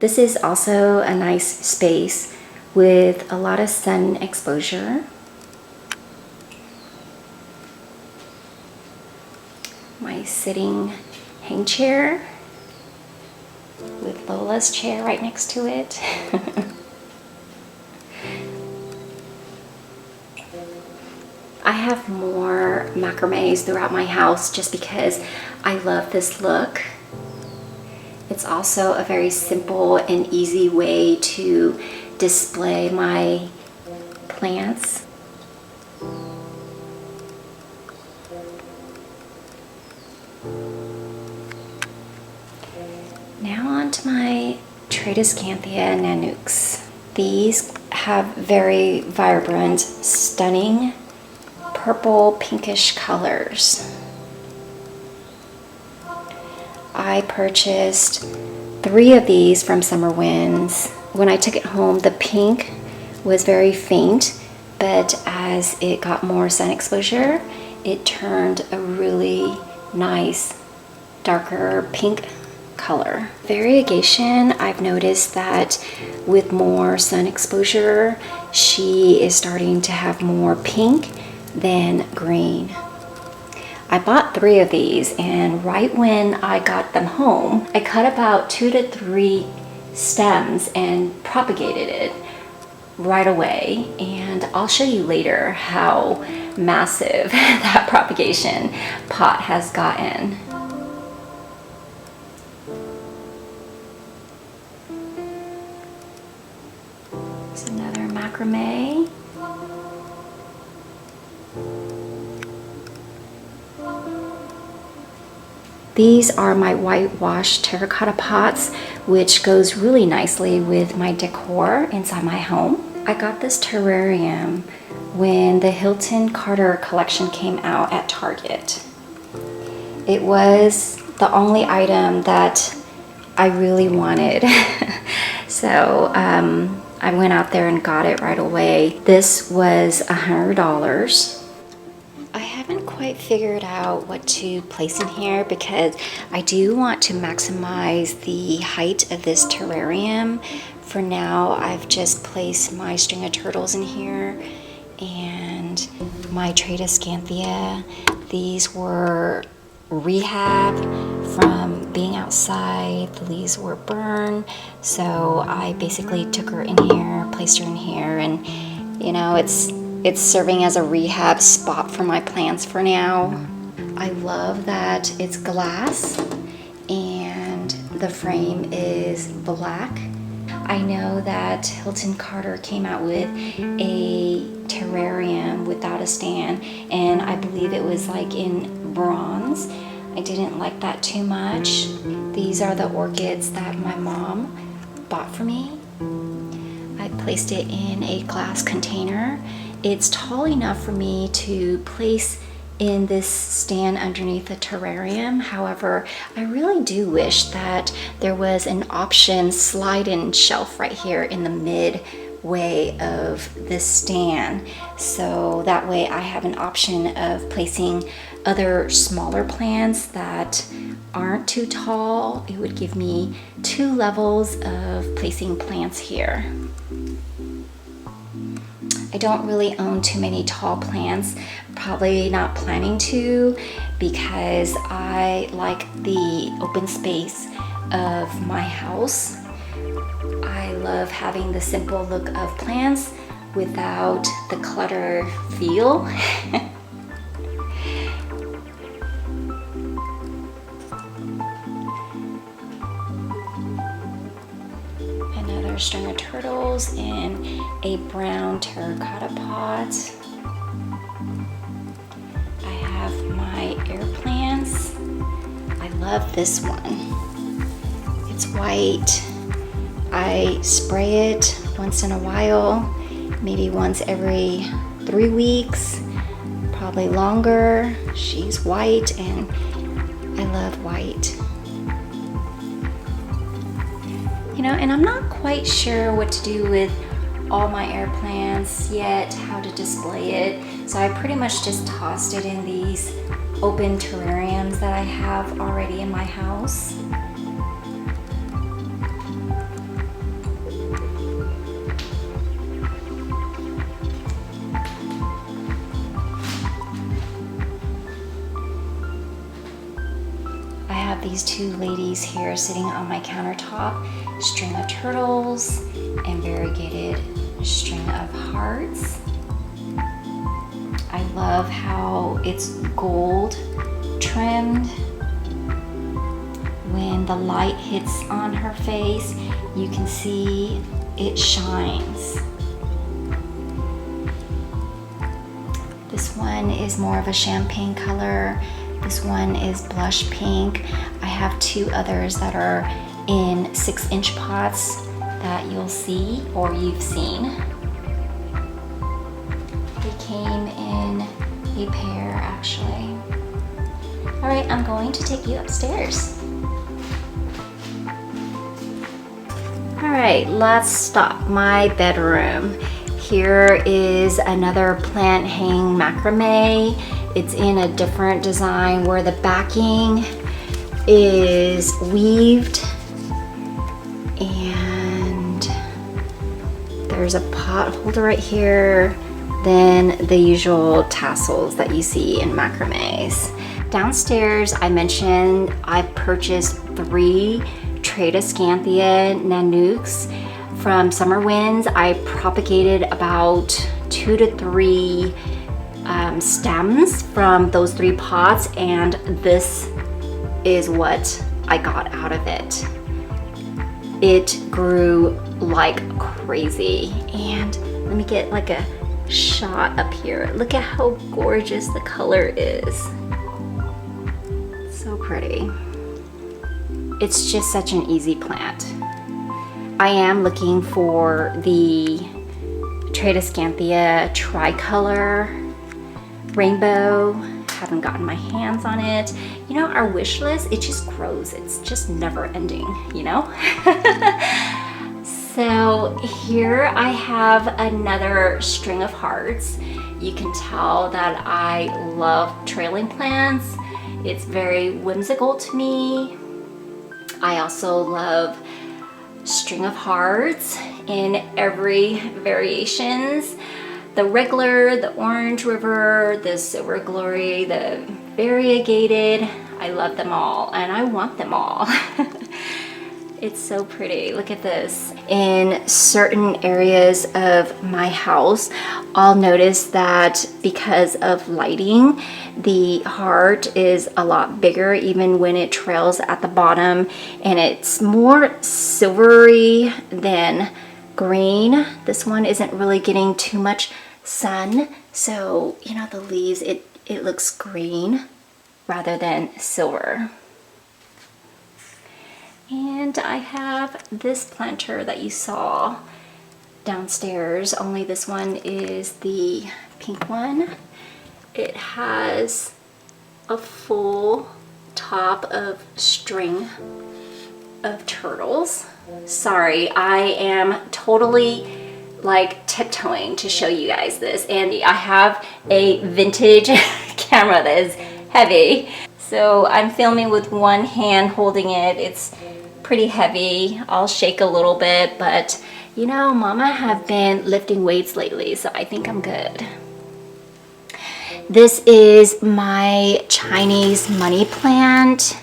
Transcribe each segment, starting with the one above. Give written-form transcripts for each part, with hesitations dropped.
This is also a nice space with a lot of sun exposure. My sitting hang chair with Lola's chair right next to it. I have more macrames throughout my house just because I love this look. It's also a very simple and easy way to display my plants. Now on to my Tradescanthia nanux. These have very vibrant, stunning purple pinkish colors. I purchased 3 of these from Summer Winds. When I took it home, the pink was very faint, but as it got more sun exposure, it turned a really nice darker pink color. Variegation, I've noticed that with more sun exposure, she is starting to have more pink than green. I bought 3 of these, and right when I got them home, I cut about 2 to 3 stems and propagated it right away, and I'll show you later how massive that propagation pot has gotten. It's another macrame. These are my whitewash terracotta pots, which goes really nicely with my decor inside my home. I got this terrarium when the Hilton Carter collection came out at Target. It was the only item that I really wanted. So I went out there and got it right away. This was $100. I haven't quite figured out what to place in here because I do want to maximize the height of this terrarium. For now, I've just placed my string of turtles in here and my Tradescanthia. These were rehab from being outside. The leaves were burned, so I basically took her in here, placed her in here, and you know, it's serving as a rehab spot for my plants for now. I love that it's glass and the frame is black. I know that Hilton Carter came out with a terrarium without a stand, and I believe it was like in bronze. I didn't like that too much. These are the orchids that my mom bought for me. I placed it in a glass container. It's tall enough for me to place in this stand underneath the terrarium. However, I really do wish that there was an option slide-in shelf right here in the midway of this stand. So that way I have an option of placing other smaller plants that aren't too tall. It would give me 2 levels of placing plants here. I don't really own too many tall plants, probably not planning to, because I like the open space of my house. I love having the simple look of plants without the clutter feel. Another string of turtles in a brown terracotta pot. I have my air plants. I love this one. It's white. I spray it once in a while, maybe once every 3 weeks, probably longer. She's white and I love white. You know, and I'm not quite sure what to do with all my air plants yet, how to display it. So I pretty much just tossed it in these open terrariums that I have already in my house. have these two ladies here sitting on my countertop. String of turtles and variegated string of hearts. I love how it's gold trimmed. When the light hits on her face, you can see it shines. This one is more of a champagne color. This one is blush pink. I have two others that are in 6-inch pots that you'll see or you've seen. They came in a pair actually. All right, I'm going to take you upstairs. All right, let's stop. My bedroom. Here is another plant hang macrame. It's in a different design where the backing is weaved and there's a pot holder right here, then the usual tassels that you see in macrames. Downstairs, I mentioned I purchased 3 Tradescanthia nanukes from Summer Winds. I propagated about 2 to 3 stems from those 3 pots, and this is what I got out of it. It grew like crazy, and let me get like a shot up here. Look at how gorgeous the color is. So pretty. It's just such an easy plant. I am looking for the Tradescanthia tricolor rainbow. Haven't gotten my hands on it. You know, our wish list, it just grows. It's just never ending, you know? So here I have another string of hearts. You can tell that I love trailing plants. It's very whimsical to me. I also love string of hearts in every variations. The regular, the orange river, the silver glory, the variegated. I love them all and I want them all. It's so pretty. Look at this. In certain areas of my house, I'll notice that because of lighting, the heart is a lot bigger even when it trails at the bottom, and it's more silvery than green. This one isn't really getting too much sun, so you know, the leaves, it looks green rather than silver. And I have this planter that you saw downstairs, only this one is the pink one. It has a full top of string of turtles. Sorry, I am totally like tiptoeing to show you guys this, and I have a vintage camera that is heavy, so I'm filming with one hand holding it. It's pretty heavy. I'll shake a little bit, but you know, Mama have been lifting weights lately, so I think I'm good. This is my Chinese money plant.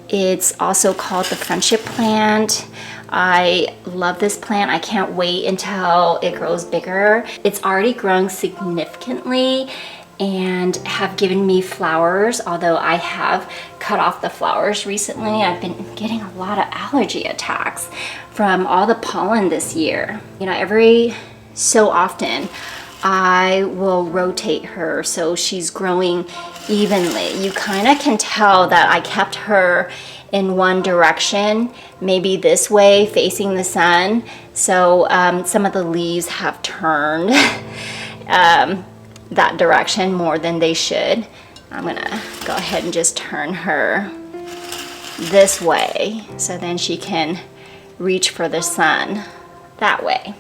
It's also called the friendship plant. I love this plant. I can't wait until it grows bigger. It's already grown significantly and have given me flowers, although I have cut off the flowers recently. I've been getting a lot of allergy attacks from all the pollen this year. You know, every so often I will rotate her so she's growing evenly. You kind of can tell that I kept her in one direction, maybe this way facing the sun, so some of the leaves have turned that direction more than they should. I'm gonna go ahead and just turn her this way so then she can reach for the sun that way.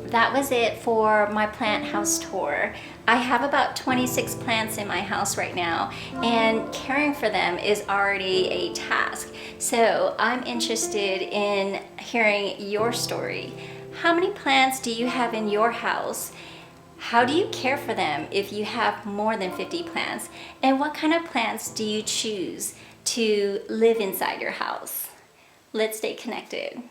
That was it for my plant house tour. I have about 26 plants in my house right now, and caring for them is already a task. So I'm interested in hearing your story. How many plants do you have in your house? How do you care for them if you have more than 50 plants? And what kind of plants do you choose to live inside your house? Let's stay connected.